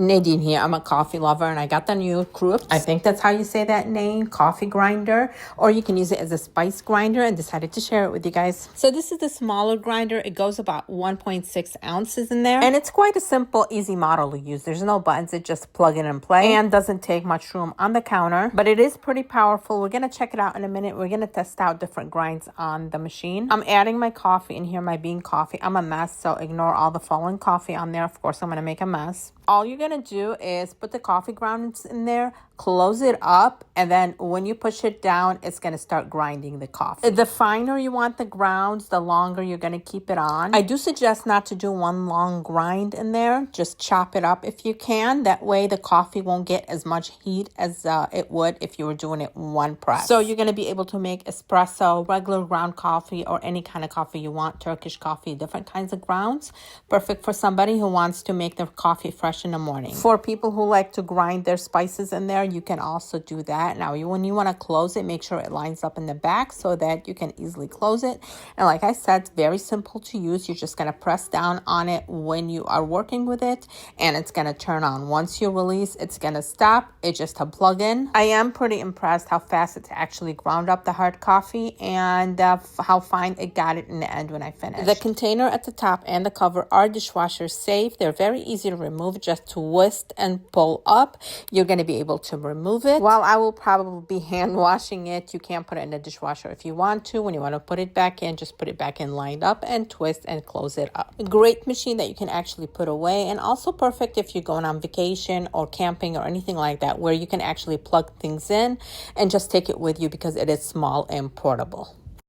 Nadine here. I'm a coffee lover and I got the new Krups, I think that's how you say that name, coffee grinder, or you can use it as a spice grinder, and decided to share it with you guys. So this is the smaller grinder. It goes about 1.6 ounces in there, and it's quite a simple, easy model to use. There's no buttons. It just plug in and play and doesn't take much room on the counter, but it is pretty powerful. We're going to check it out in a minute. We're going to test out different grinds on the machine. I'm adding my coffee in here, my bean coffee. I'm a mess, so ignore all the fallen coffee on there. Of course, I'm going to make a mess. All you're going to do is put the coffee grounds in there, close it up, and then when you push it down, it's going to start grinding the coffee. The finer you want the grounds, the longer you're going to keep it on. I do suggest not to do one long grind in there. Just chop it up if you can. That way the coffee won't get as much heat as it would if you were doing it one press. So you're going to be able to make espresso, regular ground coffee, or any kind of coffee you want, Turkish coffee, different kinds of grounds. Perfect for somebody who wants to make their coffee fresh in the morning. For people who like to grind their spices in there, you can also do that. Now, when you want to close it, make sure it lines up in the back so that you can easily close it. And like I said, it's very simple to use. You're just going to press down on it when you are working with it, and it's going to turn on. Once you release, it's going to stop. It's just a plug in. I am pretty impressed how fast it's actually ground up the hard coffee, and how fine it got it in the end when I finished. The container at the top and the cover are dishwasher safe. They're very easy to remove. Just twist and pull up. You're going to be able to remove it. While I will probably be hand washing it, you can put it in the dishwasher if you want to. When you want to put it back in, just put it back in lined up and twist and close it up. A great machine that you can actually put away, and also perfect if you're going on vacation or camping or anything like that, where you can actually plug things in and just take it with you because it is small and portable.